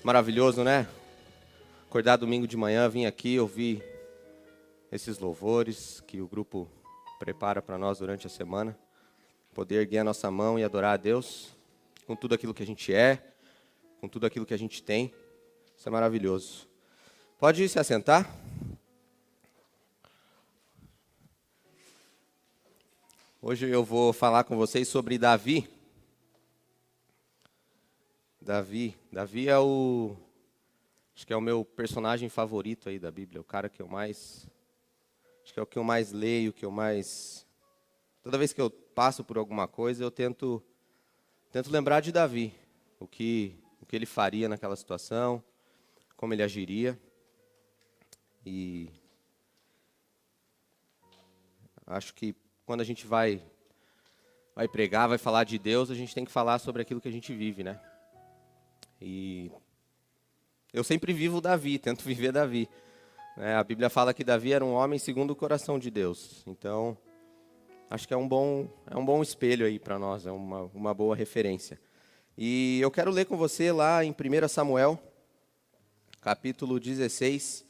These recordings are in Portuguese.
Maravilhoso, né? Acordar domingo de manhã, vim aqui ouvir esses louvores que o grupo prepara para nós durante a semana. Poder erguer a nossa mão e adorar a Deus com tudo aquilo que a gente é, com tudo aquilo que a gente tem. Isso é maravilhoso. Pode se assentar? Hoje eu vou falar com vocês sobre Davi. Davi é acho que é o meu personagem favorito aí da Bíblia, o cara que eu mais, acho que é o que eu mais leio, toda vez que eu passo por alguma coisa, eu tento lembrar de Davi, o que ele faria naquela situação, como ele agiria. E acho que quando a gente vai pregar, vai falar de Deus, a gente tem que falar sobre aquilo que a gente vive, né? E eu sempre vivo Davi, tento viver Davi. A Bíblia fala que Davi era um homem segundo o coração de Deus. Então, acho que é um bom espelho aí para nós, é uma boa referência. E eu quero ler com você lá em 1 Samuel, capítulo 16.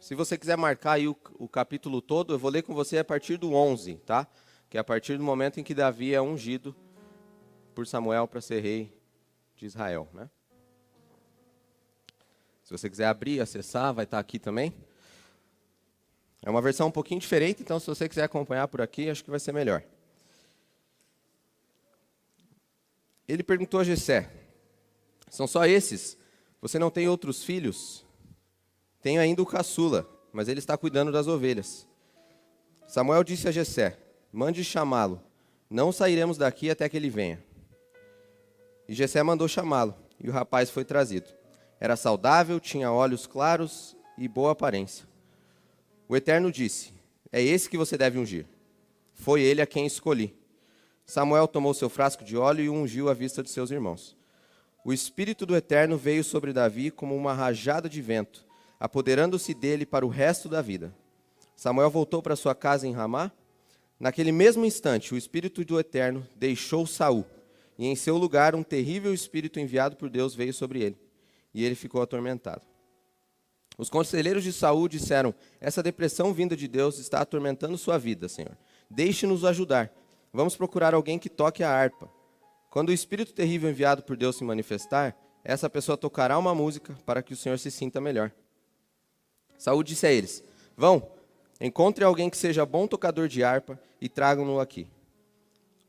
Se você quiser marcar aí o capítulo todo, eu vou ler com você a partir do 11, tá? Que é a partir do momento em que Davi é ungido por Samuel para ser rei de Israel, né? Se você quiser abrir e acessar, vai estar aqui também. É uma versão um pouquinho diferente, então se você quiser acompanhar por aqui, acho que vai ser melhor. Ele perguntou a Jessé: são só esses? Você não tem outros filhos? Tenho ainda o caçula, mas ele está cuidando das ovelhas. Samuel disse a Jessé: mande chamá-lo. Não sairemos daqui até que ele venha. E Jessé mandou chamá-lo, e o rapaz foi trazido. Era saudável, tinha olhos claros e boa aparência. O Eterno disse: é esse que você deve ungir. Foi ele a quem escolhi. Samuel tomou seu frasco de óleo e o ungiu à vista de seus irmãos. O Espírito do Eterno veio sobre Davi como uma rajada de vento, apoderando-se dele para o resto da vida. Samuel voltou para sua casa em Ramá. Naquele mesmo instante, o Espírito do Eterno deixou Saul, e em seu lugar um terrível espírito enviado por Deus veio sobre ele, e ele ficou atormentado. Os conselheiros de Saul disseram: essa depressão vinda de Deus está atormentando sua vida, Senhor. Deixe-nos ajudar. Vamos procurar alguém que toque a harpa. Quando o espírito terrível enviado por Deus se manifestar, essa pessoa tocará uma música para que o Senhor se sinta melhor. Saul disse a eles: vão, encontre alguém que seja bom tocador de harpa e tragam-no aqui.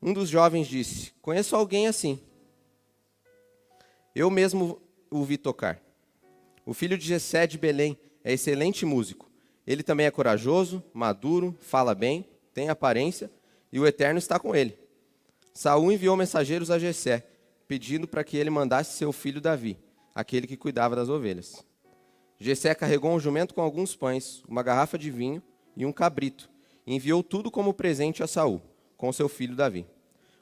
Um dos jovens disse: conheço alguém assim. Eu mesmo o vi tocar. O filho de Jessé de Belém é excelente músico. Ele também é corajoso, maduro, fala bem, tem aparência, e o Eterno está com ele. Saul enviou mensageiros a Jessé, pedindo para que ele mandasse seu filho Davi, aquele que cuidava das ovelhas. Jessé carregou um jumento com alguns pães, uma garrafa de vinho e um cabrito, e enviou tudo como presente a Saul, com seu filho Davi.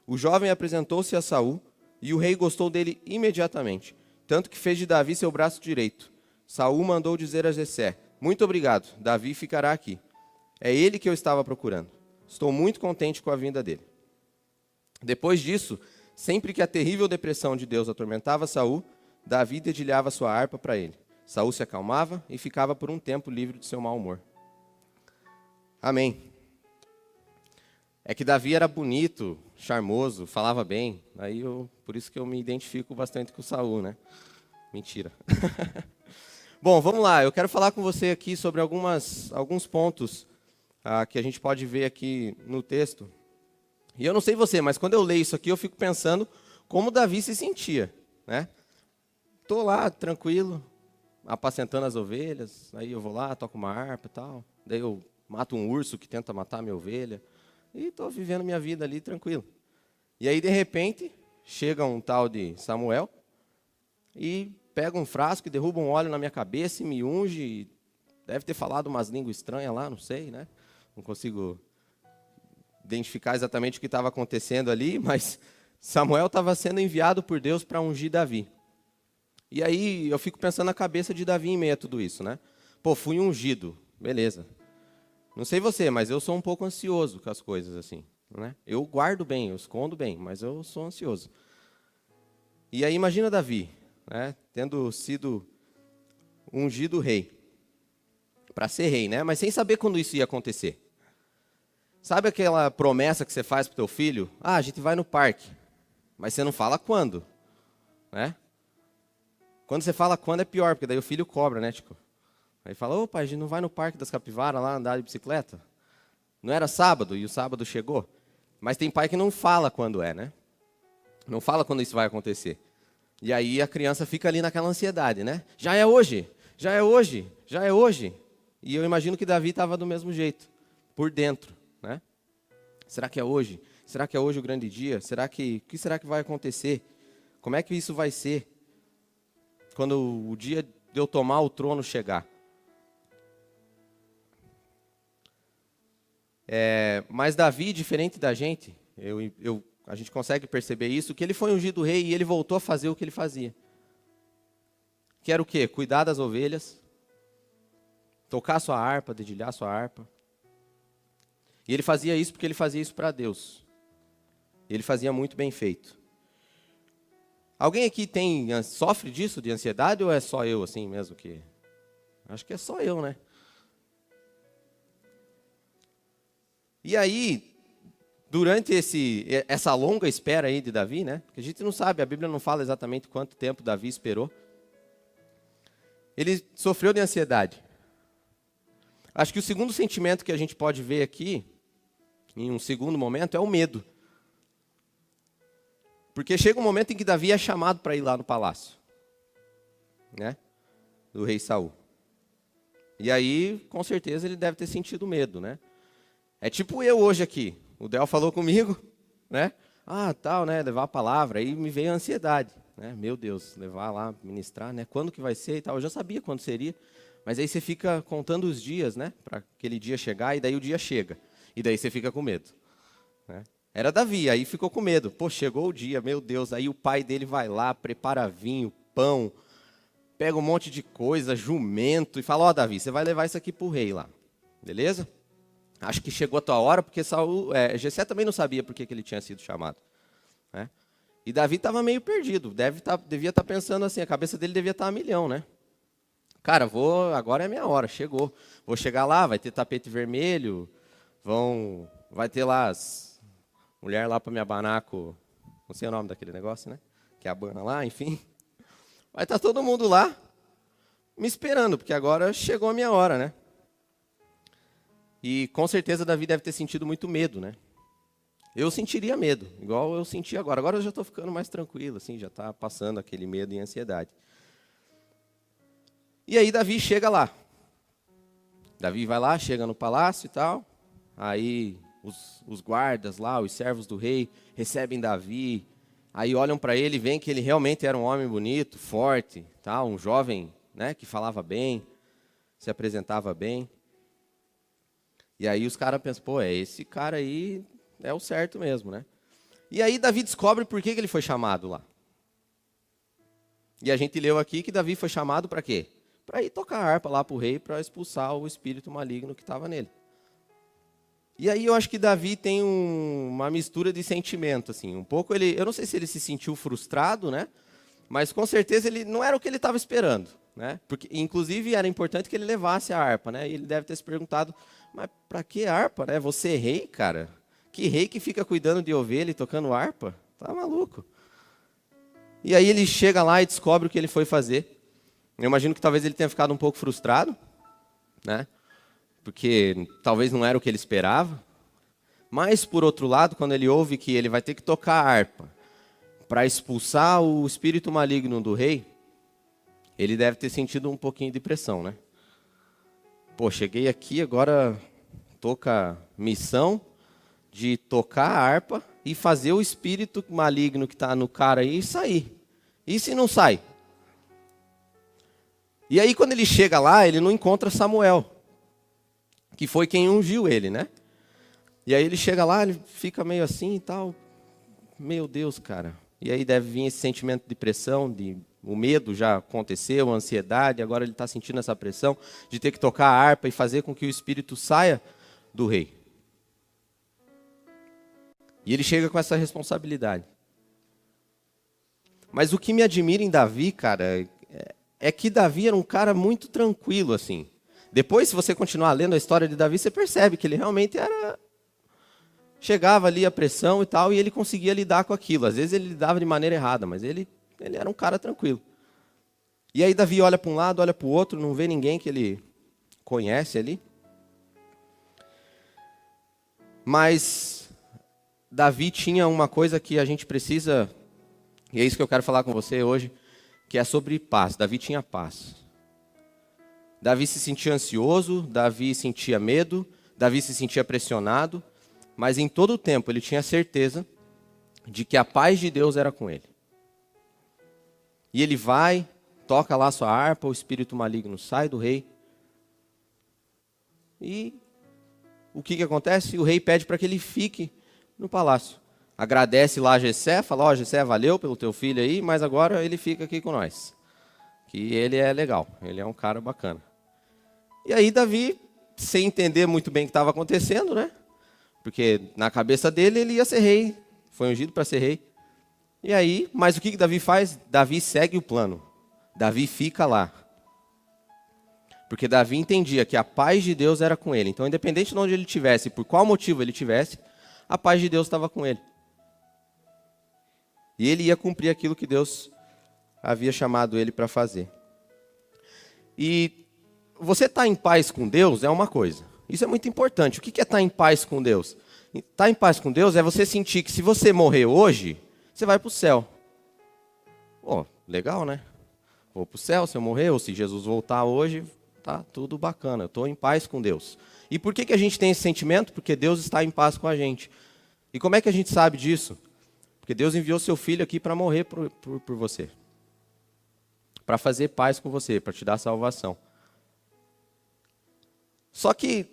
O jovem apresentou-se a Saul, e o rei gostou dele imediatamente, tanto que fez de Davi seu braço direito. Saul mandou dizer a Jessé: muito obrigado, Davi ficará aqui. É ele que eu estava procurando. Estou muito contente com a vinda dele. Depois disso, sempre que a terrível depressão de Deus atormentava Saul, Davi dedilhava sua harpa para ele. Saul se acalmava e ficava por um tempo livre de seu mau humor. Amém. É que Davi era bonito, charmoso, falava bem. Por isso que eu me identifico bastante com Saul, né? Mentira. Bom, vamos lá. Eu quero falar com você aqui sobre alguns pontos que a gente pode ver aqui no texto. E eu não sei você, mas quando eu leio isso aqui, eu fico pensando como Davi se sentia, né? Estou lá, tranquilo, apacentando as ovelhas, aí eu vou lá, toco uma harpa e tal, daí eu mato um urso que tenta matar minha ovelha, e estou vivendo minha vida ali tranquilo. E aí, de repente, chega um tal de Samuel, e pega um frasco e derruba um óleo na minha cabeça e me unge, deve ter falado umas línguas estranhas lá, não sei, né? Não consigo identificar exatamente o que estava acontecendo ali, mas Samuel estava sendo enviado por Deus para ungir Davi. E aí eu fico pensando na cabeça de Davi em meio a tudo isso, né? Pô, fui ungido, beleza. Não sei você, mas eu sou um pouco ansioso com as coisas assim, né? Eu guardo bem, eu escondo bem, mas eu sou ansioso. E aí imagina Davi, né, tendo sido ungido rei, para ser rei, né? Mas sem saber quando isso ia acontecer. Sabe aquela promessa que você faz para o teu filho? Ah, a gente vai no parque, mas você não fala quando, né? Quando você fala quando é pior, porque daí o filho cobra, né, Tico? Aí fala, ô pai, a gente não vai no Parque das Capivaras lá andar de bicicleta? Não era sábado e o sábado chegou? Mas tem pai que não fala quando é, né? Não fala quando isso vai acontecer. E aí a criança fica ali naquela ansiedade, né? Já é hoje, já é hoje, já é hoje. E eu imagino que Davi estava do mesmo jeito, por dentro, né? Será que é hoje? Será que é hoje o grande dia? O que será que vai acontecer? Como é que isso vai ser quando o dia de eu tomar o trono chegar? Mas Davi, diferente da gente, a gente consegue perceber isso, que ele foi ungido rei e ele voltou a fazer o que ele fazia. Que era o quê? Cuidar das ovelhas, tocar sua harpa, dedilhar sua harpa. E ele fazia isso porque ele fazia isso para Deus. Ele fazia muito bem feito. Alguém aqui sofre disso, de ansiedade, ou é só eu assim mesmo que... Acho que é só eu, né? E aí, durante essa longa espera aí de Davi, né? Porque a gente não sabe, a Bíblia não fala exatamente quanto tempo Davi esperou. Ele sofreu de ansiedade. Acho que o segundo sentimento que a gente pode ver aqui, em um segundo momento, é o medo. Porque chega um momento em que Davi é chamado para ir lá no palácio, né? Do rei Saul. E aí, com certeza, ele deve ter sentido medo, né? É tipo eu hoje aqui. O Del falou comigo, né? Ah, tal, né? Levar a palavra. Aí me veio a ansiedade, né? Meu Deus, levar lá, ministrar, né? Quando que vai ser e tal. Eu já sabia quando seria. Mas aí você fica contando os dias, né? Para aquele dia chegar, e daí o dia chega. E daí você fica com medo, né? Era Davi, aí ficou com medo. Pô, chegou o dia, meu Deus. Aí o pai dele vai lá, prepara vinho, pão, pega um monte de coisa, jumento, e fala, ó, Davi, você vai levar isso aqui pro rei lá. Beleza? Acho que chegou a tua hora, porque Jessé também não sabia por que ele tinha sido chamado, né? E Davi estava meio perdido, devia estar pensando assim, a cabeça dele devia estar a milhão, né? Cara, agora é a minha hora, chegou. Vou chegar lá, vai ter tapete vermelho, vai ter lá as mulheres lá para me abanar com, não sei o nome daquele negócio, né? Que abana lá, enfim. Vai estar todo mundo lá me esperando, porque agora chegou a minha hora, né? E com certeza Davi deve ter sentido muito medo, né? Eu sentiria medo, igual eu senti agora. Agora eu já estou ficando mais tranquilo, assim, já está passando aquele medo e ansiedade. E aí Davi chega lá. Davi vai lá, chega no palácio e tal. Aí os guardas lá, os servos do rei, recebem Davi. Aí olham para ele e veem que ele realmente era um homem bonito, forte, tal, um jovem, né, que falava bem, se apresentava bem. E aí os caras pensam, pô, esse cara aí é o certo mesmo, né? E aí Davi descobre por que ele foi chamado lá. E a gente leu aqui que Davi foi chamado para quê? Para ir tocar harpa lá para o rei, para expulsar o espírito maligno que estava nele. E aí eu acho que Davi tem uma mistura de sentimento, assim. Um pouco eu não sei se ele se sentiu frustrado, né? Mas com certeza ele não era o que ele estava esperando, né? Porque, inclusive, era importante que ele levasse a harpa, né? E ele deve ter se perguntado, mas para que harpa, né? Você é rei, cara? Que rei que fica cuidando de ovelha e tocando harpa? Tá maluco. E aí ele chega lá e descobre o que ele foi fazer. Eu imagino que talvez ele tenha ficado um pouco frustrado, né? Porque talvez não era o que ele esperava. Mas, por outro lado, quando ele ouve que ele vai ter que tocar a harpa para expulsar o espírito maligno do rei, ele deve ter sentido um pouquinho de pressão, né? Pô, cheguei aqui, agora estou com a missão de tocar a harpa e fazer o espírito maligno que está no cara aí sair. E se não sai? E aí, quando ele chega lá, ele não encontra Samuel, que foi quem ungiu ele, né? E aí ele chega lá, ele fica meio assim e tal. Meu Deus, cara. E aí deve vir esse sentimento de pressão, o medo já aconteceu, a ansiedade, agora ele está sentindo essa pressão de ter que tocar a harpa e fazer com que o espírito saia do rei. E ele chega com essa responsabilidade. Mas o que me admira em Davi, cara, é que Davi era um cara muito tranquilo, assim. Depois, se você continuar lendo a história de Davi, você percebe que ele realmente era... Chegava ali a pressão e tal, e ele conseguia lidar com aquilo. Às vezes ele lidava de maneira errada, mas ele era um cara tranquilo. E aí Davi olha para um lado, olha para o outro, não vê ninguém que ele conhece ali. Mas Davi tinha uma coisa que a gente precisa, e é isso que eu quero falar com você hoje, que é sobre paz. Davi tinha paz. Davi se sentia ansioso, Davi sentia medo, Davi se sentia pressionado, mas em todo o tempo ele tinha certeza de que a paz de Deus era com ele. E ele vai, toca lá sua harpa, o espírito maligno sai do rei. E o que acontece? O rei pede para que ele fique no palácio. Agradece lá a Jessé, fala, ó, Jessé, valeu pelo teu filho aí, mas agora ele fica aqui com nós. Que ele é legal, ele é um cara bacana. E aí Davi, sem entender muito bem o que estava acontecendo, né? Porque na cabeça dele ele ia ser rei, foi ungido para ser rei. E aí, mas o que Davi faz? Davi segue o plano. Davi fica lá. Porque Davi entendia que a paz de Deus era com ele. Então, independente de onde ele estivesse, por qual motivo ele estivesse, a paz de Deus estava com ele. E ele ia cumprir aquilo que Deus havia chamado ele para fazer. E você estar em paz com Deus é uma coisa. Isso é muito importante. O que é estar em paz com Deus? Estar em paz com Deus é você sentir que se você morrer hoje, você vai para o céu. Pô, legal, né? Vou para o céu se eu morrer, ou se Jesus voltar hoje, tá tudo bacana. Eu estou em paz com Deus. E por que a gente tem esse sentimento? Porque Deus está em paz com a gente. E como é que a gente sabe disso? Porque Deus enviou seu filho aqui para morrer por você. Para fazer paz com você, para te dar salvação. Só que,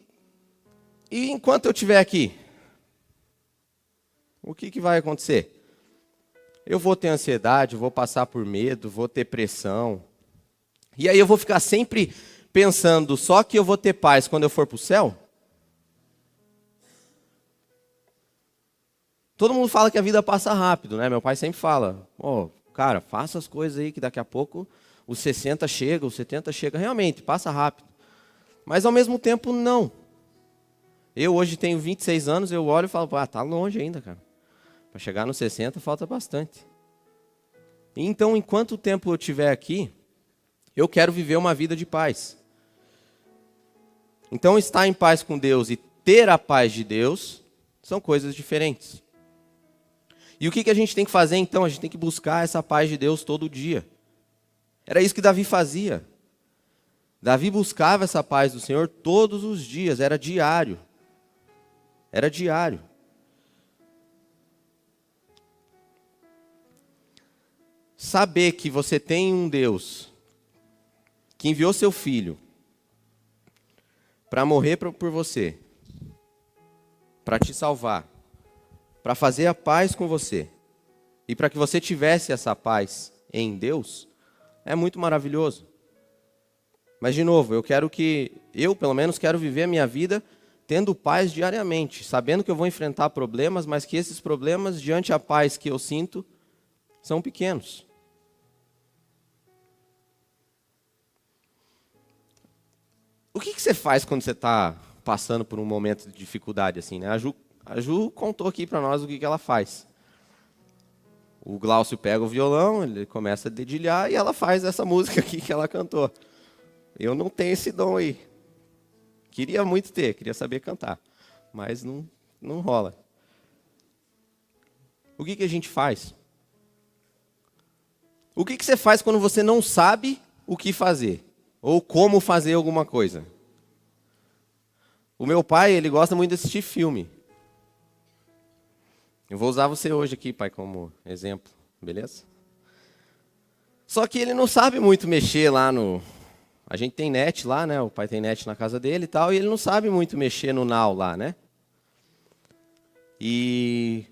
e enquanto eu estiver aqui, o que vai acontecer? Eu vou ter ansiedade, vou passar por medo, vou ter pressão. E aí eu vou ficar sempre pensando, só que eu vou ter paz quando eu for para o céu? Todo mundo fala que a vida passa rápido, né? Meu pai sempre fala, cara, faça as coisas aí que daqui a pouco os 60 chega, os 70 chega. Realmente, passa rápido. Mas ao mesmo tempo, não. Eu hoje tenho 26 anos, eu olho e falo, tá longe ainda, cara. Para chegar nos 60 falta bastante. Então, enquanto tempo eu estiver aqui, eu quero viver uma vida de paz. Então, estar em paz com Deus e ter a paz de Deus são coisas diferentes. E o que a gente tem que fazer, então? A gente tem que buscar essa paz de Deus todo dia. Era isso que Davi fazia. Davi buscava essa paz do Senhor todos os dias, era diário. Era diário. Saber que você tem um Deus que enviou seu filho para morrer por você, para te salvar, para fazer a paz com você e para que você tivesse essa paz em Deus, é muito maravilhoso. Mas, de novo, eu pelo menos quero viver a minha vida tendo paz diariamente, sabendo que eu vou enfrentar problemas, mas que esses problemas, diante da paz que eu sinto, são pequenos. O que você faz quando você está passando por um momento de dificuldade assim, né? A Ju contou aqui para nós o que ela faz. O Glaucio pega o violão, ele começa a dedilhar e ela faz essa música aqui que ela cantou. Eu não tenho esse dom aí. Queria muito ter, queria saber cantar, mas não rola. O que a gente faz? O que você faz quando você não sabe o que fazer? Ou como fazer alguma coisa? O meu pai, ele gosta muito de assistir filme. Eu vou usar você hoje aqui, pai, como exemplo, beleza? Só que ele não sabe muito mexer lá no... A gente tem net lá, né? O pai tem net na casa dele e tal, e ele não sabe muito mexer no Now lá, né? E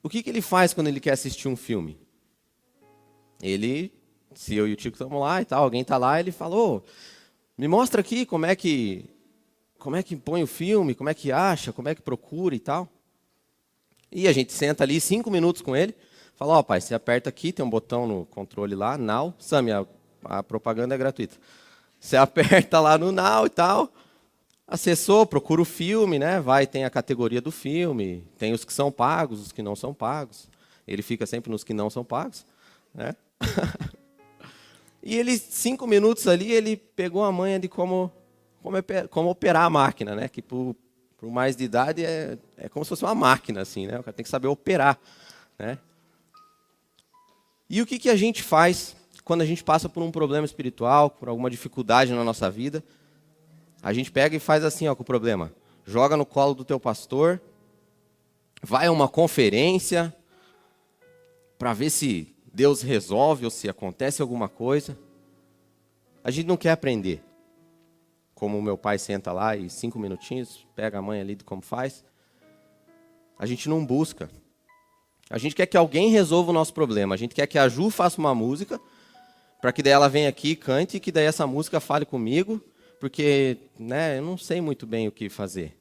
o que ele faz quando ele quer assistir um filme? Ele, se eu e o Tico estamos lá e tal, alguém está lá, ele fala, me mostra aqui como é que põe o filme, como é que acha, como é que procura e tal. E a gente senta ali 5 minutos com ele, Fala, ó, pai, você aperta aqui, tem um botão no controle lá, Now. Sami, a propaganda é gratuita. Você aperta lá no Now e tal, acessou, procura o filme, né? Vai, tem a categoria do filme, tem os que são pagos, os que não são pagos. Ele fica sempre nos que não são pagos, né? E ele, 5 minutos ali, ele pegou a manha de como operar a máquina, né? Que por mais de idade é como se fosse uma máquina, assim, né? O cara tem que saber operar, né? E o que a gente faz quando a gente passa por um problema espiritual, por alguma dificuldade na nossa vida? A gente pega e faz assim, ó, com o problema. Joga no colo do teu pastor, vai a uma conferência para ver se Deus resolve ou se acontece alguma coisa. A gente não quer aprender. Como o meu pai senta lá e 5 minutinhos, pega a mãe ali de como faz. A gente não busca. A gente quer que alguém resolva o nosso problema. A gente quer que a Ju faça uma música, para que daí ela venha aqui e cante, e que daí essa música fale comigo, porque, né, eu não sei muito bem o que fazer.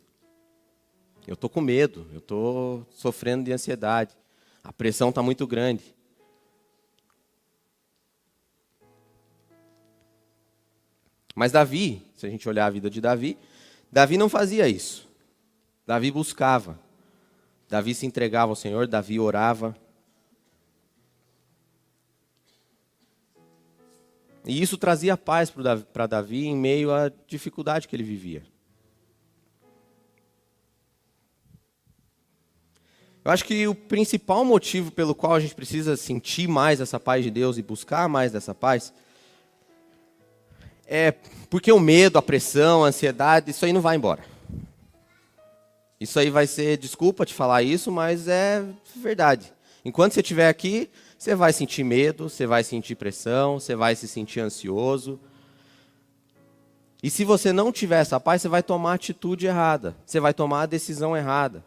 Eu estou com medo, eu estou sofrendo de ansiedade. A pressão está muito grande. Mas Davi, se a gente olhar a vida de Davi, Davi não fazia isso. Davi buscava. Davi se entregava ao Senhor, Davi orava. E isso trazia paz para Davi em meio à dificuldade que ele vivia. Eu acho que o principal motivo pelo qual a gente precisa sentir mais essa paz de Deus e buscar mais dessa paz é porque o medo, a pressão, a ansiedade, isso aí não vai embora. Isso aí vai ser, desculpa te falar isso, mas é verdade. Enquanto você estiver aqui, você vai sentir medo, você vai sentir pressão, você vai se sentir ansioso. E se você não tiver essa paz, você vai tomar a atitude errada, você vai tomar a decisão errada.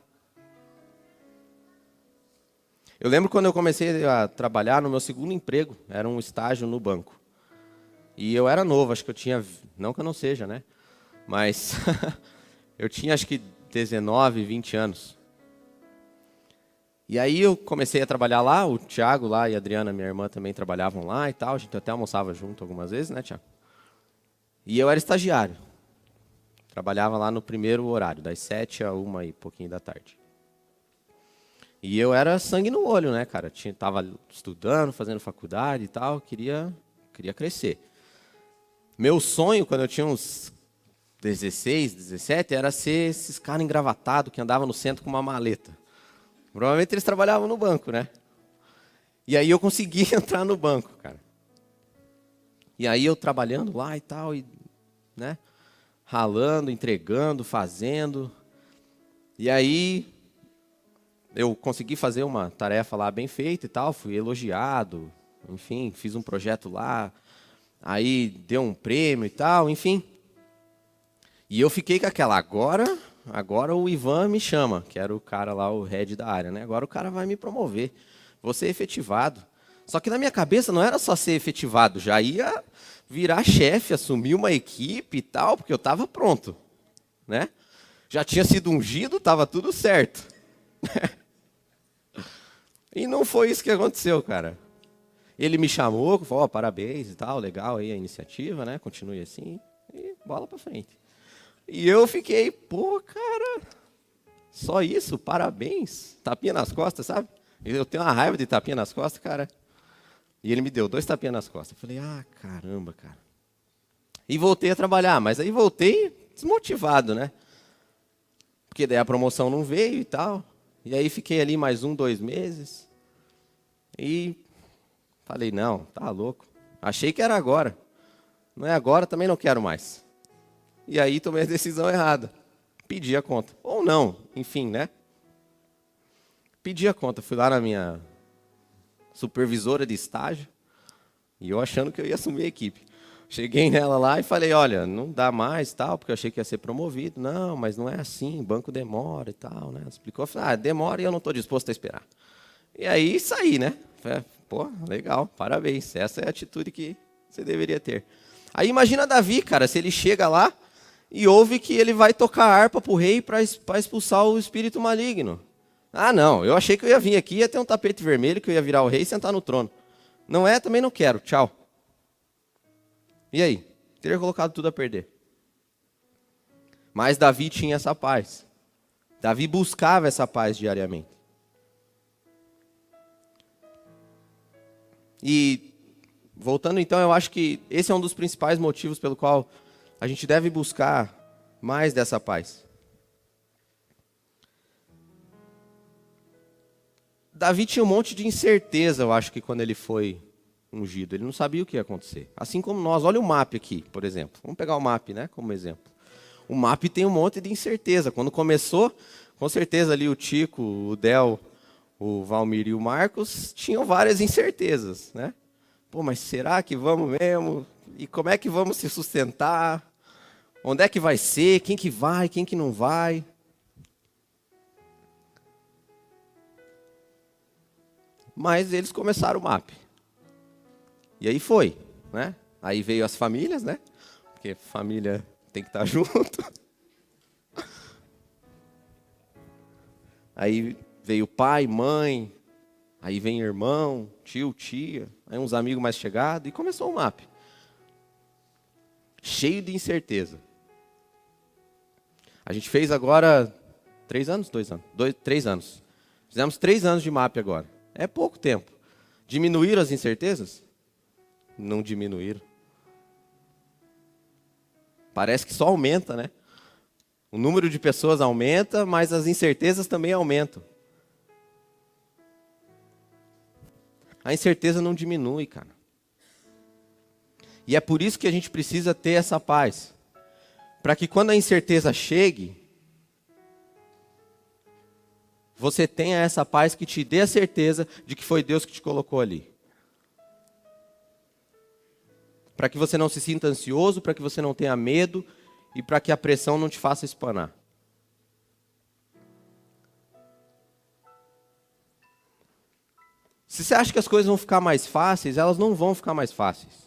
Eu lembro quando eu comecei a trabalhar no meu segundo emprego, era um estágio no banco. E eu era novo, acho que eu tinha, não que eu não seja, né? Mas eu tinha acho que 19, 20 anos. E aí eu comecei a trabalhar lá, o Thiago lá e a Adriana, minha irmã, também trabalhavam lá e tal. A gente até almoçava junto algumas vezes, né, Thiago? E eu era estagiário. Trabalhava lá no primeiro horário, das 7 a 1 e pouquinho da tarde. E eu era sangue no olho, né, cara? Tava estudando, fazendo faculdade e tal, queria crescer. Meu sonho, quando eu tinha uns 16, 17, era ser esses caras engravatados que andavam no centro com uma maleta. Provavelmente eles trabalhavam no banco, né? E aí eu consegui entrar no banco, cara. E aí eu trabalhando lá e tal, e, né? Ralando, entregando, fazendo. E aí eu consegui fazer uma tarefa lá bem feita e tal, fui elogiado, enfim, fiz um projeto lá, aí deu um prêmio e tal, enfim. E eu fiquei com aquela, agora o Ivan me chama, que era o cara lá, o head da área, né? Agora o cara vai me promover, vou ser efetivado. Só que na minha cabeça não era só ser efetivado, já ia virar chefe, assumir uma equipe e tal, porque eu estava pronto, né? Já tinha sido ungido, estava tudo certo. E não foi isso que aconteceu, cara. Ele me chamou, falou, parabéns e tal, legal aí a iniciativa, né? Continue assim e bola pra frente. E eu fiquei, pô, cara, só isso, parabéns, tapinha nas costas, sabe? Eu tenho uma raiva de tapinha nas costas, cara. E ele me deu 2 tapinhas nas costas. Eu falei, caramba, cara. E voltei a trabalhar, mas aí voltei desmotivado, né? Porque daí a promoção não veio e tal. E aí fiquei ali mais 1, 2 meses. E falei, não, tá louco. Achei que era agora. Não é agora, também não quero mais. E aí tomei a decisão errada. Pedi a conta. Ou não, enfim, né? Pedi a conta. Fui lá na minha supervisora de estágio. E eu achando que eu ia assumir a equipe. Cheguei nela lá e falei, olha, não dá mais tal, porque eu achei que ia ser promovido. Não, mas não é assim, o banco demora e tal, né? Explicou, falei, demora e eu não estou disposto a esperar. E aí saí, né? Falei, pô, legal, parabéns, essa é a atitude que você deveria ter. Aí imagina Davi, cara, se ele chega lá e ouve que ele vai tocar harpa para o rei para expulsar o espírito maligno. Ah, não, eu achei que eu ia vir aqui, ia ter um tapete vermelho, que eu ia virar o rei e sentar no trono. Não é, também não quero, tchau. E aí? Teria colocado tudo a perder. Mas Davi tinha essa paz. Davi buscava essa paz diariamente. E, voltando então, eu acho que esse é um dos principais motivos pelo qual a gente deve buscar mais dessa paz. Davi tinha um monte de incerteza, eu acho que quando ele foi ungido. Ele não sabia o que ia acontecer. Assim como nós. Olha o MAP aqui, por exemplo. Vamos pegar o MAP, né, como exemplo. O MAP tem um monte de incerteza. Quando começou, com certeza ali o Tico, o Del, o Valmir e o Marcos tinham várias incertezas, né? Pô, mas será que vamos mesmo? E como é que vamos se sustentar? Onde é que vai ser? Quem que vai? Quem que não vai? Mas eles começaram o MAP. E aí foi, né? Aí veio as famílias, né? Porque família tem que estar junto. Aí veio pai, mãe, aí vem irmão, tio, tia, aí uns amigos mais chegados, e começou o MAP. Cheio de incerteza. A gente fez agora 3 anos? 2 anos? 3 anos. Fizemos 3 anos de MAP agora. É pouco tempo. Diminuíram as incertezas? Não diminuíram. Parece que só aumenta, né? O número de pessoas aumenta, mas as incertezas também aumentam. A incerteza não diminui, cara. E é por isso que a gente precisa ter essa paz. Para que quando a incerteza chegue, você tenha essa paz que te dê a certeza de que foi Deus que te colocou ali. Para que você não se sinta ansioso, para que você não tenha medo e para que a pressão não te faça espanar. Se você acha que as coisas vão ficar mais fáceis, elas não vão ficar mais fáceis.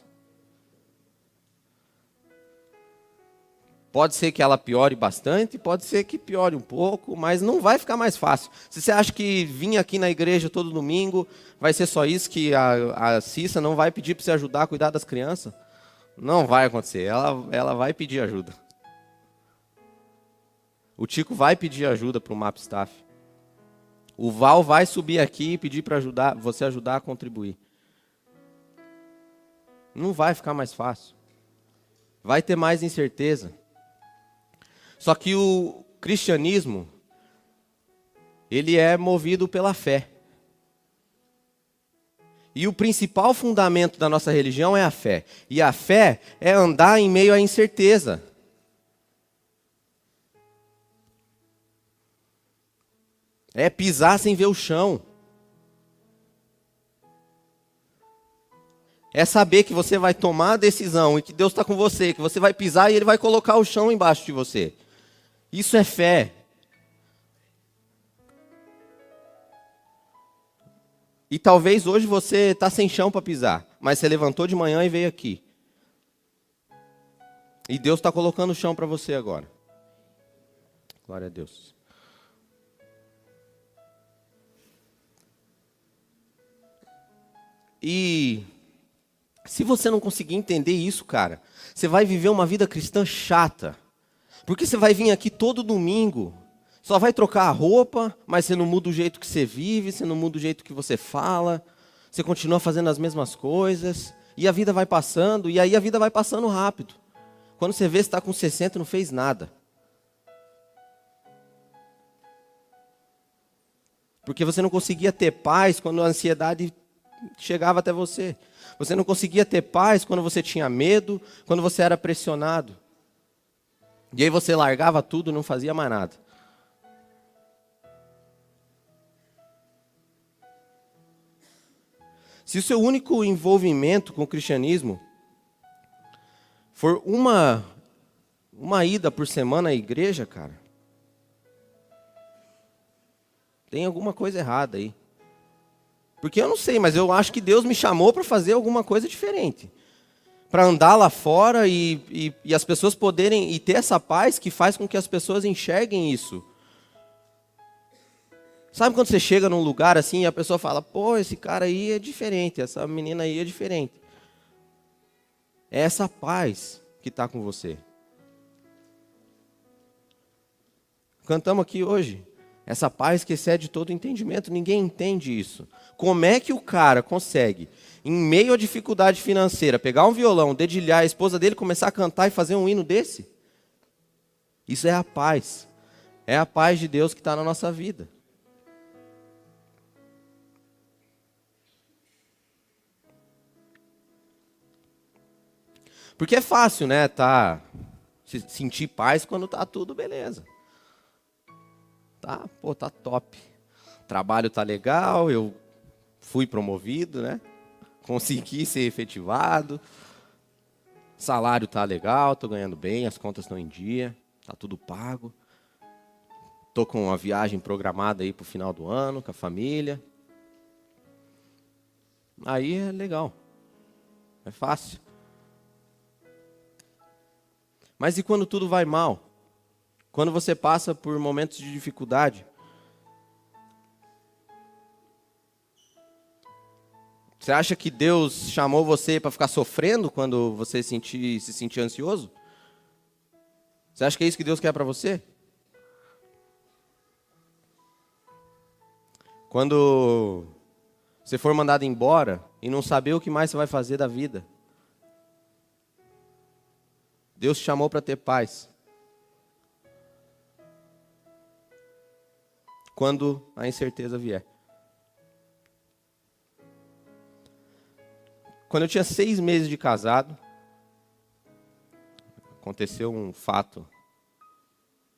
Pode ser que ela piore bastante, pode ser que piore um pouco, mas não vai ficar mais fácil. Se você acha que vir aqui na igreja todo domingo vai ser só isso, que a Cissa não vai pedir para você ajudar a cuidar das crianças, não vai acontecer. Ela vai pedir ajuda. O Tico vai pedir ajuda para o MAP Staff. O Val vai subir aqui e pedir para você ajudar a contribuir. Não vai ficar mais fácil. Vai ter mais incerteza. Só que o cristianismo, ele é movido pela fé. E o principal fundamento da nossa religião é a fé. E a fé é andar em meio à incerteza. É pisar sem ver o chão. É saber que você vai tomar a decisão e que Deus está com você, que você vai pisar e Ele vai colocar o chão embaixo de você. Isso é fé. E talvez hoje você está sem chão para pisar, mas você levantou de manhã e veio aqui. E Deus está colocando o chão para você agora. Glória a Deus. E se você não conseguir entender isso, cara, você vai viver uma vida cristã chata. Porque você vai vir aqui todo domingo, só vai trocar a roupa, mas você não muda o jeito que você vive, você não muda o jeito que você fala, você continua fazendo as mesmas coisas, e a vida vai passando, e aí a vida vai passando rápido. Quando você vê, você está com 60 e não fez nada. Porque você não conseguia ter paz quando a ansiedade chegava até você. Você não conseguia ter paz quando você tinha medo, quando você era pressionado. E aí você largava tudo e não fazia mais nada. Se o seu único envolvimento com o cristianismo for uma ida por semana à igreja, cara, tem alguma coisa errada aí. Porque eu não sei, mas eu acho que Deus me chamou para fazer alguma coisa diferente. Para andar lá fora e as pessoas poderem e ter essa paz que faz com que as pessoas enxerguem isso. Sabe quando você chega num lugar assim e a pessoa fala, pô, esse cara aí é diferente, essa menina aí é diferente. É essa paz que está com você. Cantamos aqui hoje. Essa paz que excede todo entendimento. Ninguém entende isso. Como é que o cara consegue, em meio à dificuldade financeira, pegar um violão, dedilhar a esposa dele, começar a cantar e fazer um hino desse? Isso é a paz. É a paz de Deus que está na nossa vida. Porque é fácil, né? Sentir paz quando tá tudo beleza. Tá top. O trabalho tá legal, eu fui promovido, né? Consegui ser efetivado. Salário tá legal, tô ganhando bem, as contas estão em dia, tá tudo pago. Tô com uma viagem programada aí pro final do ano com a família. Aí é legal. É fácil. Mas e quando tudo vai mal? Quando você passa por momentos de dificuldade? Você acha que Deus chamou você para ficar sofrendo quando você se sentir ansioso? Você acha que é isso que Deus quer para você? Quando você for mandado embora e não saber o que mais você vai fazer da vida? Deus te chamou para ter paz. Quando a incerteza vier. Quando eu tinha 6 meses de casado, aconteceu um fato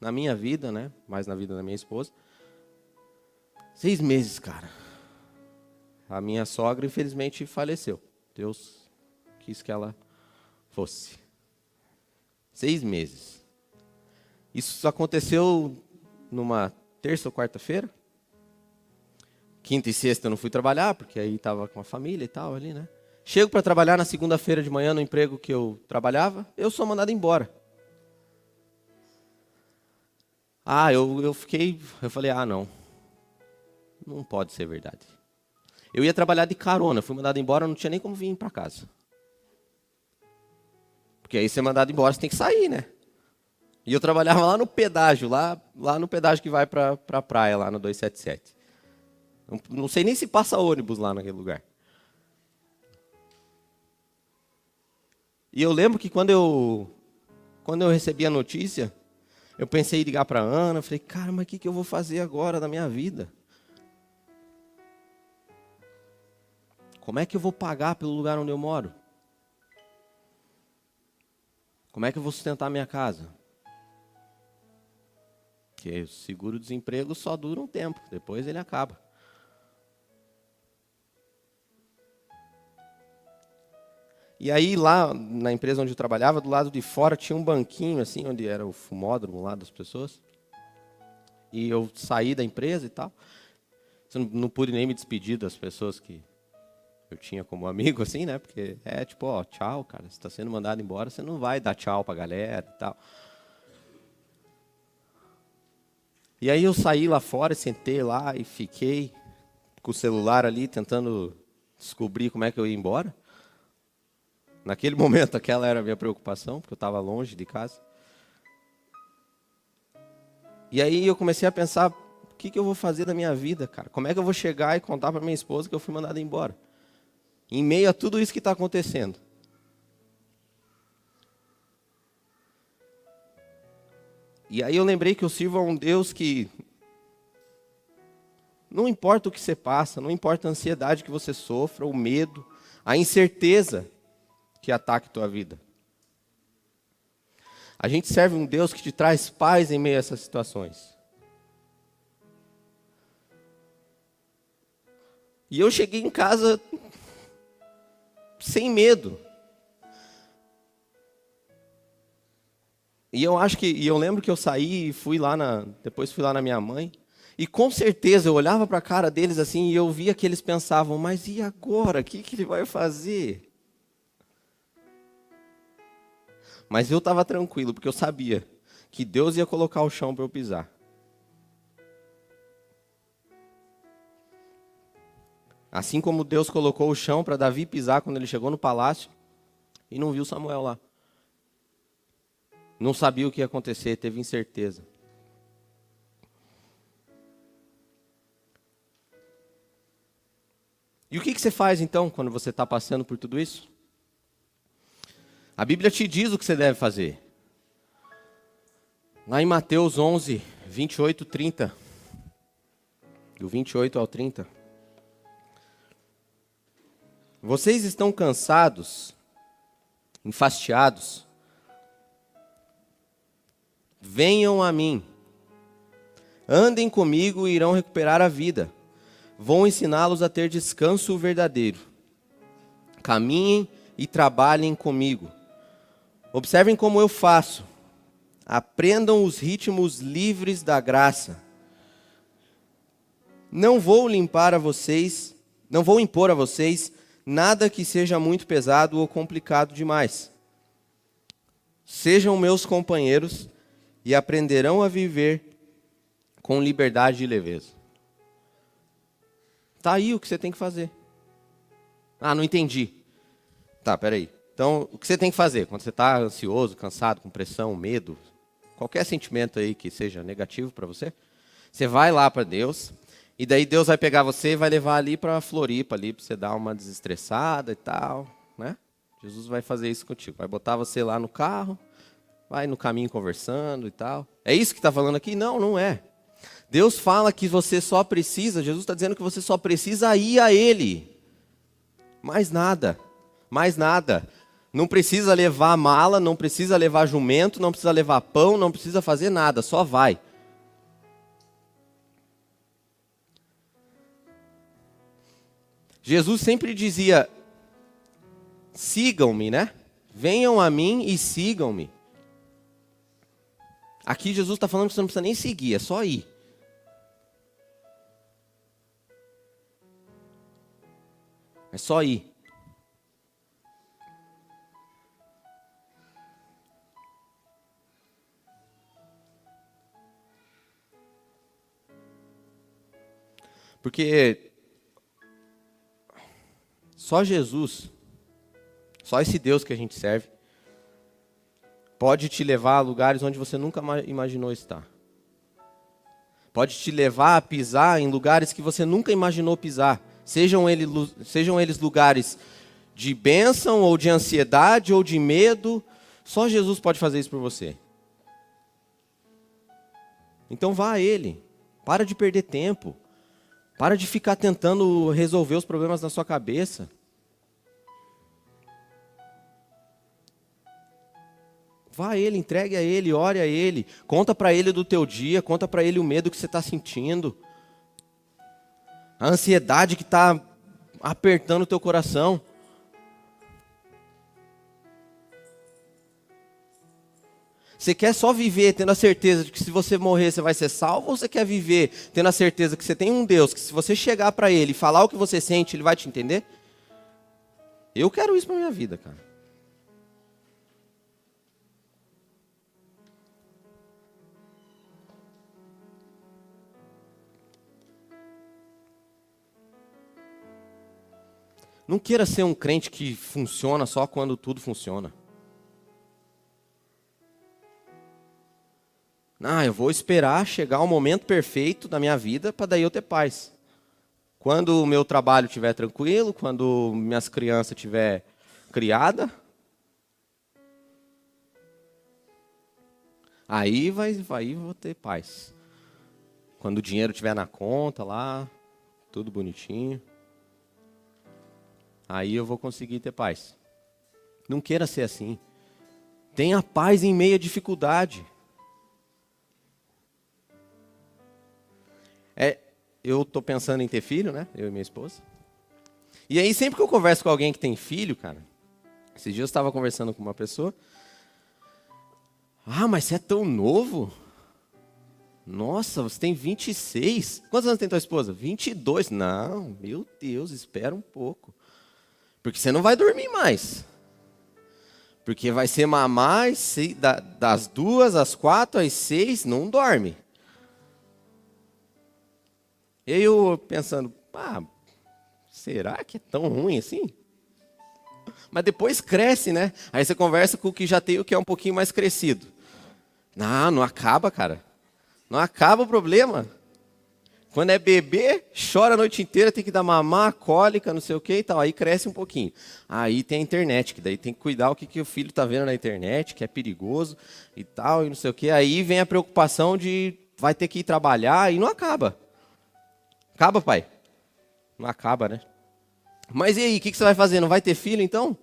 na minha vida, né? Mais na vida da minha esposa. 6 meses, cara. A minha sogra, infelizmente, faleceu. Deus quis que ela fosse. 6 meses. Isso aconteceu numa terça ou quarta-feira. Quinta e sexta eu não fui trabalhar, porque aí estava com a família e tal ali, né? Chego para trabalhar na segunda-feira de manhã no emprego que eu trabalhava, eu sou mandado embora. Eu falei, não pode ser verdade. Eu ia trabalhar de carona, fui mandado embora, não tinha nem como vir para casa. Porque aí ser mandado embora, você tem que sair, né? E eu trabalhava lá no pedágio, lá no pedágio que vai para a praia, lá no 277. Não sei nem se passa ônibus lá naquele lugar. E eu lembro que quando eu recebi a notícia, eu pensei em ligar para a Ana, falei, cara, mas o que eu vou fazer agora da minha vida? Como é que eu vou pagar pelo lugar onde eu moro? Como é que eu vou sustentar minha casa? Porque o seguro-desemprego só dura um tempo, depois ele acaba. E aí lá na empresa onde eu trabalhava, do lado de fora tinha um banquinho assim, onde era o fumódromo lá das pessoas. E eu saí da empresa e tal. Eu não pude nem me despedir das pessoas que eu tinha como amigo, assim, né? Porque tchau, cara, você está sendo mandado embora, você não vai dar tchau pra galera e tal. E aí eu saí lá fora, sentei lá e fiquei com o celular ali, tentando descobrir como é que eu ia embora. Naquele momento, aquela era a minha preocupação, porque eu estava longe de casa. E aí eu comecei a pensar, o que eu vou fazer da minha vida, cara? Como é que eu vou chegar e contar para minha esposa que eu fui mandado embora? Em meio a tudo isso que está acontecendo. E aí eu lembrei que eu sirvo a um Deus que não importa o que você passa, não importa a ansiedade que você sofra, o medo, a incerteza que ataque a tua vida. A gente serve um Deus que te traz paz em meio a essas situações. E eu cheguei em casa sem medo. E eu lembro que eu saí e depois fui lá na minha mãe. E com certeza eu olhava para a cara deles assim e eu via que eles pensavam, mas e agora? O que ele vai fazer? Mas eu estava tranquilo, porque eu sabia que Deus ia colocar o chão para eu pisar. Assim como Deus colocou o chão para Davi pisar quando ele chegou no palácio e não viu Samuel lá. Não sabia o que ia acontecer, teve incerteza. E o que você faz então quando você está passando por tudo isso? A Bíblia te diz o que você deve fazer. Lá em Mateus 11, 28, 30. Do 28 ao 30. Vocês estão cansados, enfastiados? Venham a mim. Andem comigo e irão recuperar a vida. Vou ensiná-los a ter descanso verdadeiro. Caminhem e trabalhem comigo. Observem como eu faço. Aprendam os ritmos livres da graça. Não vou impor a vocês nada que seja muito pesado ou complicado demais. Sejam meus companheiros e aprenderão a viver com liberdade e leveza. Tá aí o que você tem que fazer. Ah, não entendi. Tá, peraí. Então, o que você tem que fazer quando você está ansioso, cansado, com pressão, medo, qualquer sentimento aí que seja negativo para você, você vai lá para Deus, e daí Deus vai pegar você e vai levar ali para Floripa, ali para você dar uma desestressada e tal, né? Jesus vai fazer isso contigo, vai botar você lá no carro, vai no caminho conversando e tal. É isso que está falando aqui? Não, não é. Deus fala que você só precisa, Jesus está dizendo que você só precisa ir a Ele. Mais nada, mais nada. Não precisa levar mala, não precisa levar jumento, não precisa levar pão, não precisa fazer nada, só vai. Jesus sempre dizia, sigam-me, né? Venham a mim e sigam-me. Aqui Jesus está falando que você não precisa nem seguir, é só ir. É só ir. Porque só Jesus, só esse Deus que a gente serve, pode te levar a lugares onde você nunca imaginou estar. Pode te levar a pisar em lugares que você nunca imaginou pisar. Sejam eles lugares de bênção, ou de ansiedade, ou de medo. Só Jesus pode fazer isso por você. Então vá a Ele. Para de perder tempo. Para de ficar tentando resolver os problemas na sua cabeça. Vá a Ele, entregue a Ele, ore a Ele. Conta para Ele do teu dia, conta para Ele o medo que você está sentindo. A ansiedade que está apertando o teu coração. Você quer só viver tendo a certeza de que se você morrer você vai ser salvo? Ou você quer viver tendo a certeza que você tem um Deus, que se você chegar para Ele e falar o que você sente, Ele vai te entender? Eu quero isso para minha vida, cara. Não queira ser um crente que funciona só quando tudo funciona. Eu vou esperar chegar o momento perfeito da minha vida para daí eu ter paz. Quando o meu trabalho estiver tranquilo, quando minhas crianças estiver criada, aí vou ter paz. Quando o dinheiro estiver na conta lá, tudo bonitinho, aí eu vou conseguir ter paz. Não queira ser assim. Tenha paz em meio à dificuldade. Eu estou pensando em ter filho, né? Eu e minha esposa. E aí, sempre que eu converso com alguém que tem filho, cara, esses dias eu estava conversando com uma pessoa. Mas você é tão novo? Nossa, você tem 26. Quantos anos tem tua esposa? 22. Não, meu Deus, espera um pouco. Porque você não vai dormir mais. Porque vai ser mamar das 2 às 4 às 6, não dorme. E eu pensando, será que é tão ruim assim? Mas depois cresce, né? Aí você conversa com o que já tem o que é um pouquinho mais crescido. Não acaba, cara. Não acaba o problema. Quando é bebê, chora a noite inteira, tem que dar mamar, cólica, não sei o que e tal. Aí cresce um pouquinho. Aí tem a internet, que daí tem que cuidar o que o filho está vendo na internet, que é perigoso e tal, e não sei o que. Aí vem a preocupação de vai ter que ir trabalhar e não acaba. Acaba, pai? Não acaba, né? Mas e aí, o que você vai fazer? Não vai ter filho, então?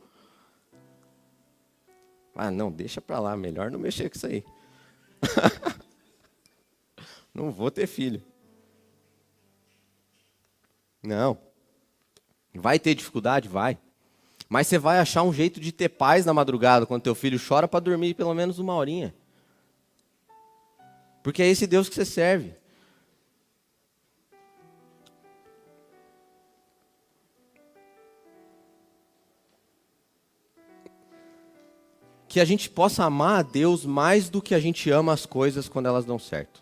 Não, deixa pra lá, melhor não mexer com isso aí. Não vou ter filho. Não. Vai ter dificuldade? Vai. Mas você vai achar um jeito de ter paz na madrugada, quando teu filho chora, para dormir pelo menos 1 horinha. Porque é esse Deus que você serve. Que a gente possa amar a Deus mais do que a gente ama as coisas quando elas dão certo.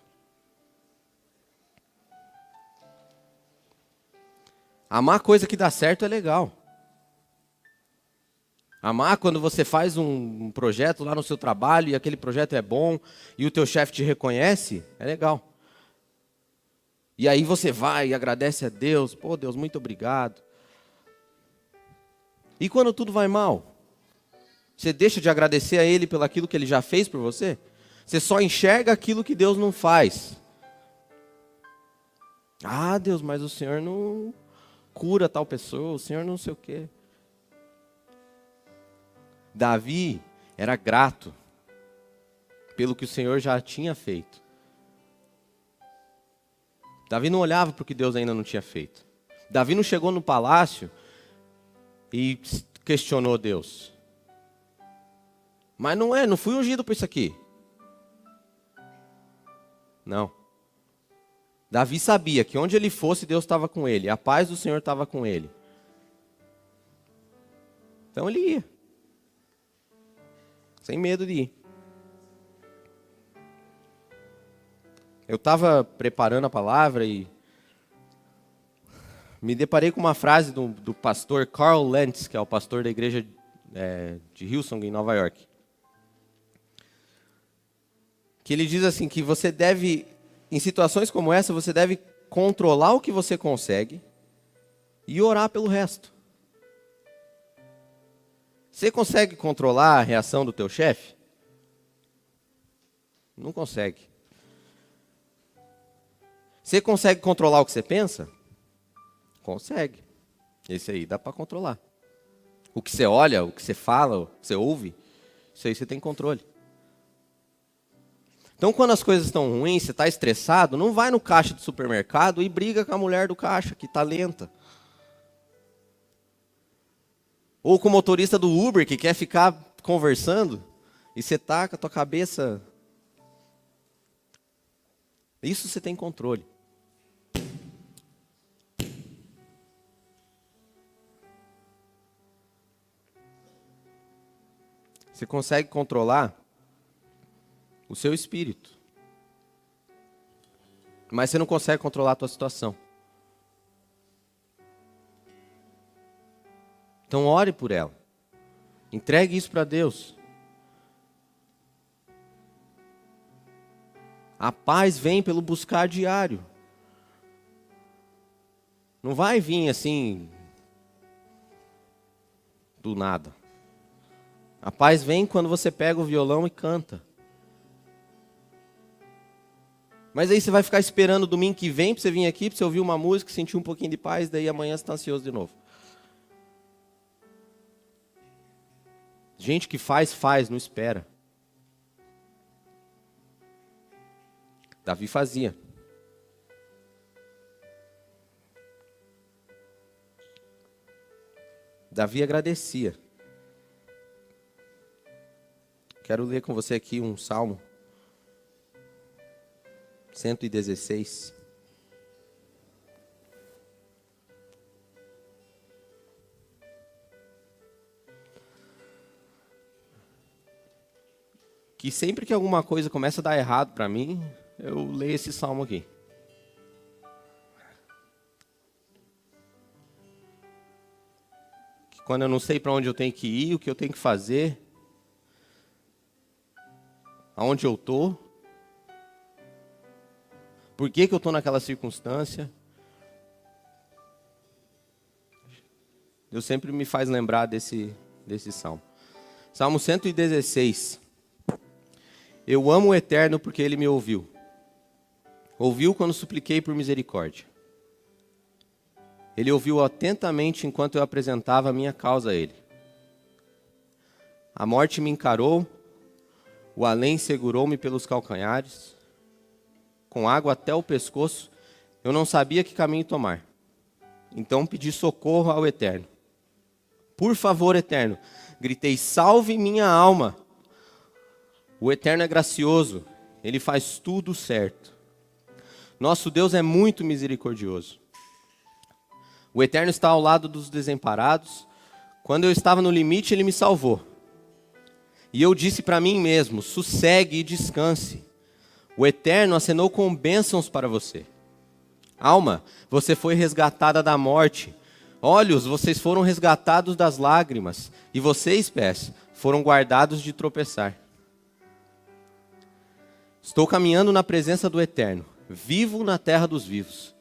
Amar coisa que dá certo é legal. Amar quando você faz um projeto lá no seu trabalho e aquele projeto é bom e o teu chefe te reconhece, é legal. E aí você vai e agradece a Deus. Pô, Deus, muito obrigado. E quando tudo vai mal? Você deixa de agradecer a Ele pelo aquilo que Ele já fez por você? Você só enxerga aquilo que Deus não faz. Deus, mas o Senhor não cura tal pessoa, o Senhor não sei o quê. Davi era grato pelo que o Senhor já tinha feito. Davi não olhava para o que Deus ainda não tinha feito. Davi não chegou no palácio e questionou Deus. Mas não fui ungido por isso aqui. Não. Davi sabia que onde ele fosse, Deus estava com ele. A paz do Senhor estava com ele. Então ele ia. Sem medo de ir. Eu estava preparando a palavra e me deparei com uma frase do pastor Carl Lentz, que é o pastor da igreja de Hillsong, em Nova York. Que ele diz assim, que você deve, em situações como essa, você deve controlar o que você consegue e orar pelo resto. Você consegue controlar a reação do teu chefe? Não consegue. Você consegue controlar o que você pensa? Consegue. Esse aí dá para controlar. O que você olha, o que você fala, o que você ouve, isso aí você tem controle. Então, quando as coisas estão ruins, você está estressado, não vai no caixa do supermercado e briga com a mulher do caixa, que está lenta. Ou com o motorista do Uber, que quer ficar conversando, e você está com a tua cabeça... Isso você tem controle. Você consegue controlar o seu espírito. Mas você não consegue controlar a tua situação. Então ore por ela. Entregue isso para Deus. A paz vem pelo buscar diário. Não vai vir assim do nada. A paz vem quando você pega o violão e canta. Mas aí você vai ficar esperando o domingo que vem para você vir aqui, para você ouvir uma música, sentir um pouquinho de paz, daí amanhã você está ansioso de novo. Gente que faz, não espera. Davi fazia. Davi agradecia. Quero ler com você aqui um salmo. 116. Que sempre que alguma coisa começa a dar errado para mim, eu leio esse salmo aqui. quando eu não sei para onde eu tenho que ir, o que eu tenho que fazer, aonde eu estou, por que eu estou naquela circunstância. Deus sempre me faz lembrar desse salmo. Salmo 116. Eu amo o Eterno porque Ele me ouviu. Ouviu quando supliquei por misericórdia. Ele ouviu atentamente enquanto eu apresentava a minha causa a Ele. A morte me encarou, o além segurou-me pelos calcanhares, com água até o pescoço, eu não sabia que caminho tomar. Então pedi socorro ao Eterno. Por favor, Eterno, gritei, salve minha alma. O Eterno é gracioso, Ele faz tudo certo. Nosso Deus é muito misericordioso. O Eterno está ao lado dos desamparados. Quando eu estava no limite, Ele me salvou. E eu disse para mim mesmo, sossegue e descanse. O Eterno acenou com bênçãos para você. Alma, você foi resgatada da morte. Olhos, vocês foram resgatados das lágrimas. E vocês, pés, foram guardados de tropeçar. Estou caminhando na presença do Eterno. Vivo na terra dos vivos.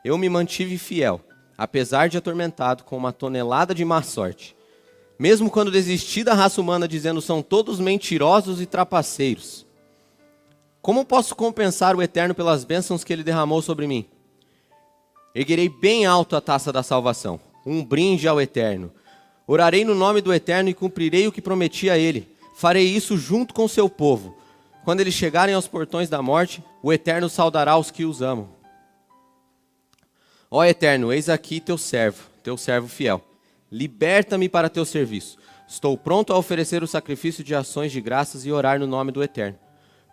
Eu me mantive fiel, apesar de atormentado com uma tonelada de má sorte. Mesmo quando desisti da raça humana dizendo são todos mentirosos e trapaceiros. Como posso compensar o Eterno pelas bênçãos que Ele derramou sobre mim? Erguerei bem alto a taça da salvação, um brinde ao Eterno. Orarei no nome do Eterno e cumprirei o que prometi a Ele. Farei isso junto com seu povo. Quando eles chegarem aos portões da morte, o Eterno saudará os que os amam. Ó Eterno, eis aqui teu servo fiel. Liberta-me para teu serviço. Estou pronto a oferecer o sacrifício de ações de graças e orar no nome do Eterno.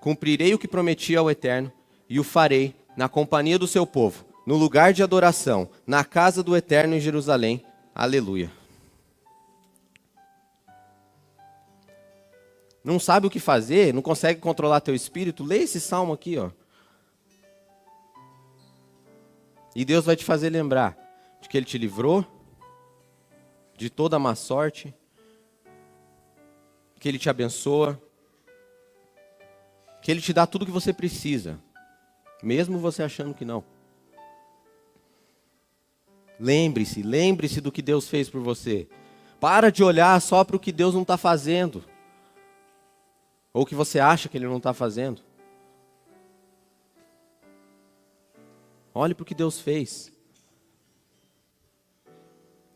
Cumprirei o que prometi ao Eterno e o farei na companhia do seu povo, no lugar de adoração, na casa do Eterno em Jerusalém. Aleluia. Não sabe o que fazer? Não consegue controlar teu espírito? Lê esse salmo aqui, ó. E Deus vai te fazer lembrar de que Ele te livrou de toda a má sorte, que Ele te abençoa, que Ele te dá tudo o que você precisa, mesmo você achando que não. Lembre-se do que Deus fez por você. Para de olhar só para o que Deus não está fazendo, ou o que você acha que Ele não está fazendo. Olhe para o que Deus fez.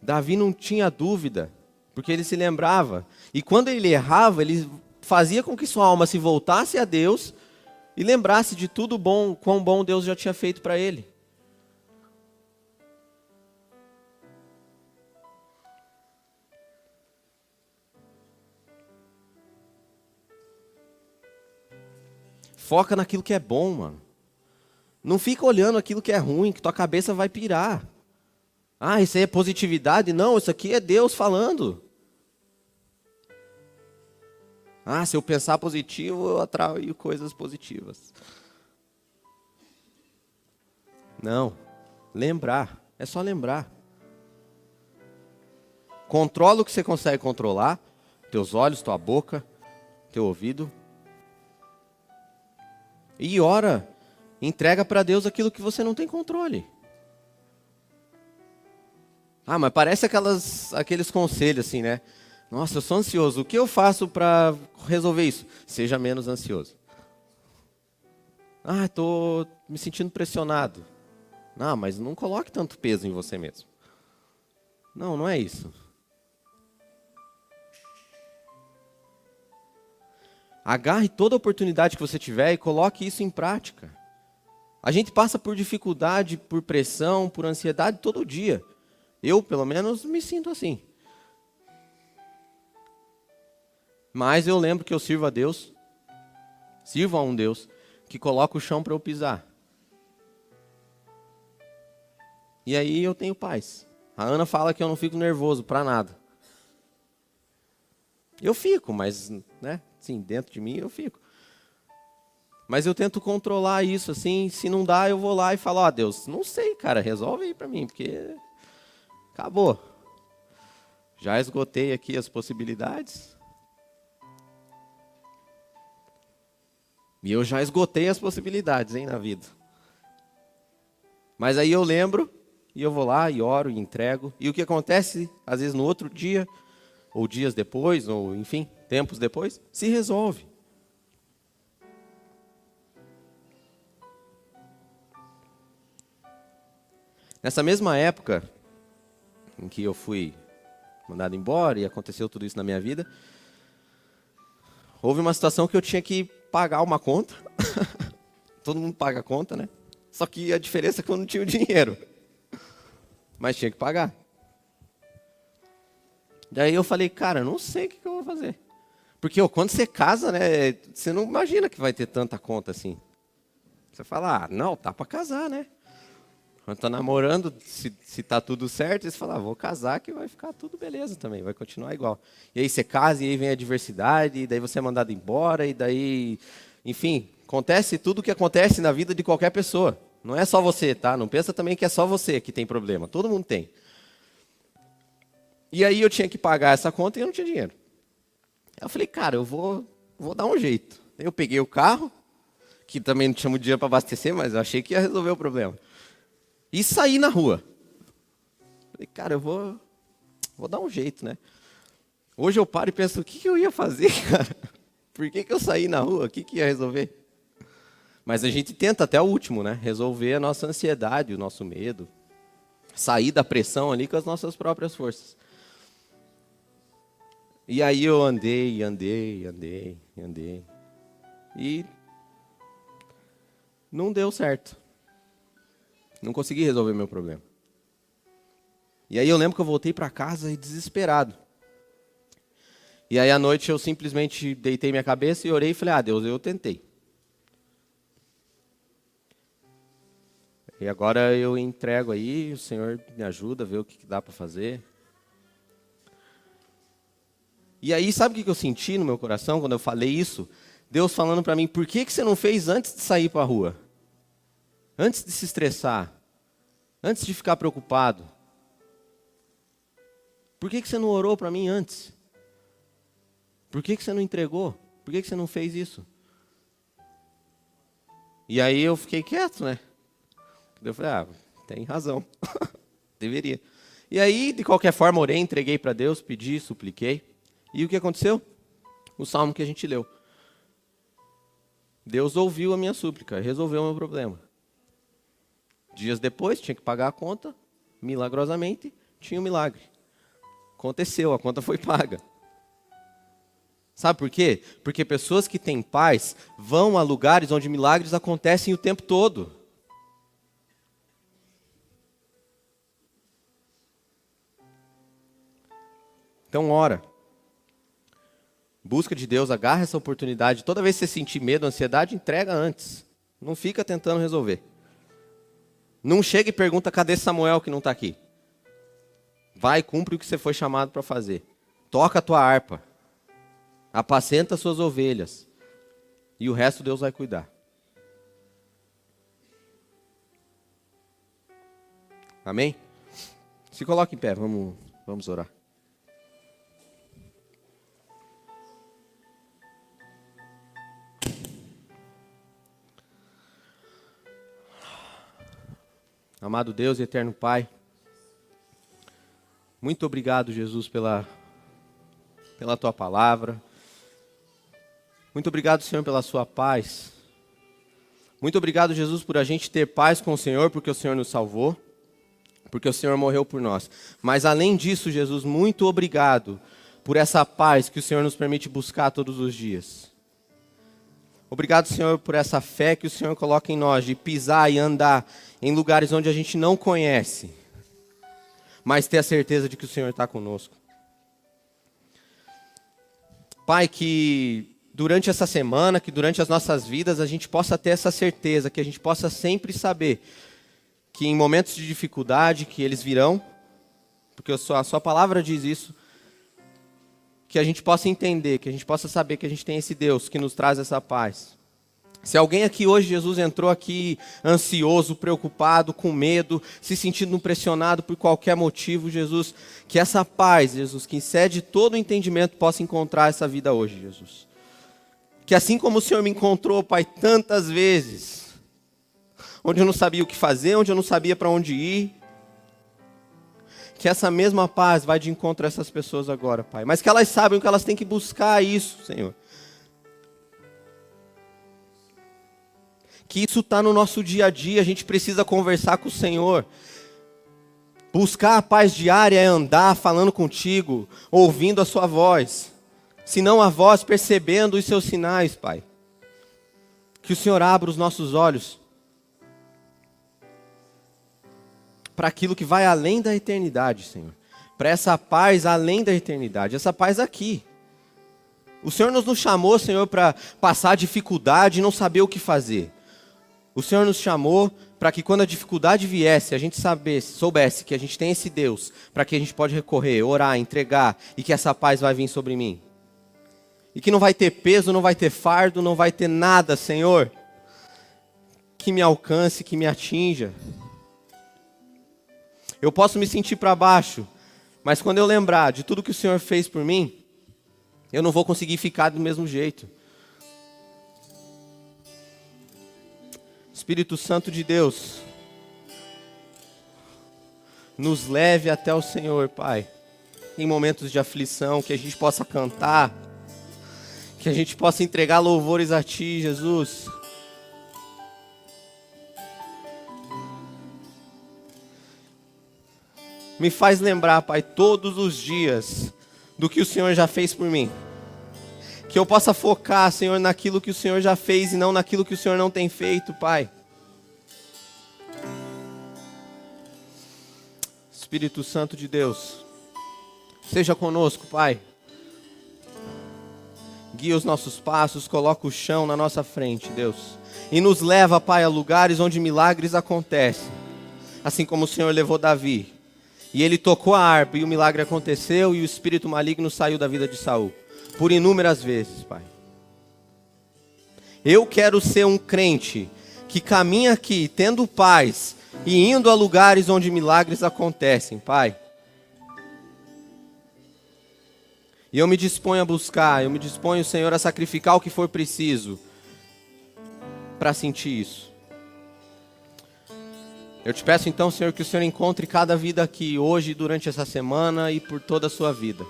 Davi não tinha dúvida, porque ele se lembrava. E quando ele errava, ele fazia com que sua alma se voltasse a Deus e lembrasse de tudo bom, quão bom Deus já tinha feito para ele. Foca naquilo que é bom, mano. Não fica olhando aquilo que é ruim, que tua cabeça vai pirar. Ah, isso aí é positividade? Não, isso aqui é Deus falando. Ah, se eu pensar positivo, eu atraio coisas positivas. Não, lembrar, é só lembrar. Controla o que você consegue controlar, teus olhos, tua boca, teu ouvido. E ora, entrega para Deus aquilo que você não tem controle. Ah, mas parece aqueles conselhos assim, né? Nossa, eu sou ansioso. O que eu faço para resolver isso? Seja menos ansioso. Ah, estou me sentindo pressionado. Não, mas não coloque tanto peso em você mesmo. Não, não é isso. Agarre toda oportunidade que você tiver e coloque isso em prática. A gente passa por dificuldade, por pressão, por ansiedade todo dia. Eu, pelo menos, me sinto assim. Mas eu lembro que eu sirvo a Deus, sirvo a um Deus que coloca o chão para eu pisar. E aí eu tenho paz. A Ana fala que eu não fico nervoso para nada. Eu fico, mas, né, sim, dentro de mim eu fico. Mas eu tento controlar isso, assim, se não dá, eu vou lá e falo, ó, Deus, não sei, cara, resolve aí para mim, porque acabou. Já esgotei aqui as possibilidades. E eu já esgotei as possibilidades, hein, na vida. Mas aí eu lembro, e eu vou lá, e oro, e entrego. E o que acontece, às vezes no outro dia, ou dias depois, ou enfim, tempos depois, se resolve. Nessa mesma época em que eu fui mandado embora e aconteceu tudo isso na minha vida, houve uma situação que eu tinha que pagar uma conta. Todo mundo paga a conta, né? Só que a diferença é que eu não tinha o dinheiro. Mas tinha que pagar. Daí eu falei, cara, eu não sei o que eu vou fazer. Porque quando você casa, né, você não imagina que vai ter tanta conta assim. Você fala, não, tá para casar, né? Quando tá namorando, se tá tudo certo, você fala, vou casar que vai ficar tudo beleza também, vai continuar igual. E aí você casa, e aí vem a diversidade, e daí você é mandado embora, e daí, enfim, acontece tudo o que acontece na vida de qualquer pessoa. Não é só você, tá? Não pensa também que é só você que tem problema, todo mundo tem. E aí eu tinha que pagar essa conta e eu não tinha dinheiro. Eu falei, cara, eu vou dar um jeito. Eu peguei o carro, que também não tinha muito dinheiro para abastecer, mas eu achei que ia resolver o problema. E saí na rua. Falei, cara, eu vou dar um jeito, né? Hoje eu paro e penso, o que eu ia fazer, cara? Por que eu saí na rua? O que ia resolver? Mas a gente tenta até o último, né? Resolver a nossa ansiedade, o nosso medo. Sair da pressão ali com as nossas próprias forças. E aí eu andei. E não deu certo. Não consegui resolver meu problema. E aí eu lembro que eu voltei para casa e desesperado. E aí à noite eu simplesmente deitei minha cabeça e orei e falei, Deus, eu tentei. E agora eu entrego aí, o Senhor me ajuda a ver o que dá para fazer. E aí sabe o que eu senti no meu coração quando eu falei isso? Deus falando para mim, por que você não fez antes de sair para a rua? Antes de se estressar, antes de ficar preocupado, por que você não orou para mim antes? Por que você não entregou? Por que você não fez isso? E aí eu fiquei quieto, né? Eu falei, tem razão, deveria. E aí, de qualquer forma, orei, entreguei para Deus, pedi, supliquei. E o que aconteceu? O salmo que a gente leu. Deus ouviu a minha súplica, resolveu o meu problema. Dias depois, tinha que pagar a conta, milagrosamente, tinha um milagre. Aconteceu, a conta foi paga. Sabe por quê? Porque pessoas que têm paz vão a lugares onde milagres acontecem o tempo todo. Então ora. Busca de Deus, agarra essa oportunidade. Toda vez que você sentir medo, ansiedade, entrega antes. Não fica tentando resolver. Não chega e pergunta, cadê Samuel que não está aqui? Vai, cumpre o que você foi chamado para fazer. Toca a tua harpa. Apacenta as suas ovelhas. E o resto Deus vai cuidar. Amém? Se coloque em pé, vamos orar. Amado Deus e eterno Pai, muito obrigado, Jesus, pela Tua palavra. Muito obrigado, Senhor, pela Sua paz. Muito obrigado, Jesus, por a gente ter paz com o Senhor, porque o Senhor nos salvou, porque o Senhor morreu por nós. Mas além disso, Jesus, muito obrigado por essa paz que o Senhor nos permite buscar todos os dias. Obrigado, Senhor, por essa fé que o Senhor coloca em nós, de pisar e andar em lugares onde a gente não conhece, mas ter a certeza de que o Senhor está conosco. Pai, que durante essa semana, que durante as nossas vidas, a gente possa ter essa certeza, que a gente possa sempre saber que em momentos de dificuldade, que eles virão, porque a sua palavra diz isso, que a gente possa entender, que a gente possa saber que a gente tem esse Deus que nos traz essa paz. Se alguém aqui hoje, Jesus, entrou aqui ansioso, preocupado, com medo, se sentindo pressionado por qualquer motivo, Jesus, que essa paz, Jesus, que excede todo o entendimento, possa encontrar essa vida hoje, Jesus. Que assim como o Senhor me encontrou, Pai, tantas vezes, onde eu não sabia o que fazer, onde eu não sabia para onde ir, que essa mesma paz vai de encontro a essas pessoas agora, Pai. Mas que elas saibam que elas têm que buscar isso, Senhor. Que isso está no nosso dia a dia, a gente precisa conversar com o Senhor. Buscar a paz diária é andar falando contigo, ouvindo a sua voz. Se não a voz, percebendo os seus sinais, Pai. Que o Senhor abra os nossos olhos para aquilo que vai além da eternidade, Senhor. Para essa paz além da eternidade, essa paz aqui. O Senhor nos chamou, Senhor, para passar dificuldade e não saber o que fazer. O Senhor nos chamou para que quando a dificuldade viesse, a gente soubesse que a gente tem esse Deus, para que a gente pode recorrer, orar, entregar, e que essa paz vai vir sobre mim. E que não vai ter peso, não vai ter fardo, não vai ter nada, Senhor, que me alcance, que me atinja. Eu posso me sentir para baixo, mas quando eu lembrar de tudo que o Senhor fez por mim, eu não vou conseguir ficar do mesmo jeito. Espírito Santo de Deus, nos leve até o Senhor, Pai, em momentos de aflição, que a gente possa cantar, que a gente possa entregar louvores a Ti, Jesus. Me faz lembrar, Pai, todos os dias do que o Senhor já fez por mim. Que eu possa focar, Senhor, naquilo que o Senhor já fez e não naquilo que o Senhor não tem feito, Pai. Espírito Santo de Deus, seja conosco, Pai. Guia os nossos passos, coloca o chão na nossa frente, Deus. E nos leva, Pai, a lugares onde milagres acontecem. Assim como o Senhor levou Davi. E ele tocou a harpa e o milagre aconteceu e o espírito maligno saiu da vida de Saul. Por inúmeras vezes, Pai. Eu quero ser um crente que caminha aqui, tendo paz e indo a lugares onde milagres acontecem, Pai. E eu me disponho a buscar, eu me disponho, Senhor, a sacrificar o que for preciso para sentir isso. Eu te peço então, Senhor, que o Senhor encontre cada vida aqui hoje, durante essa semana e por toda a sua vida.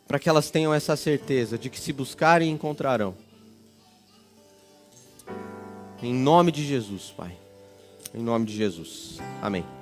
Para que elas tenham essa certeza de que se buscarem, encontrarão. Em nome de Jesus, Pai. Em nome de Jesus. Amém.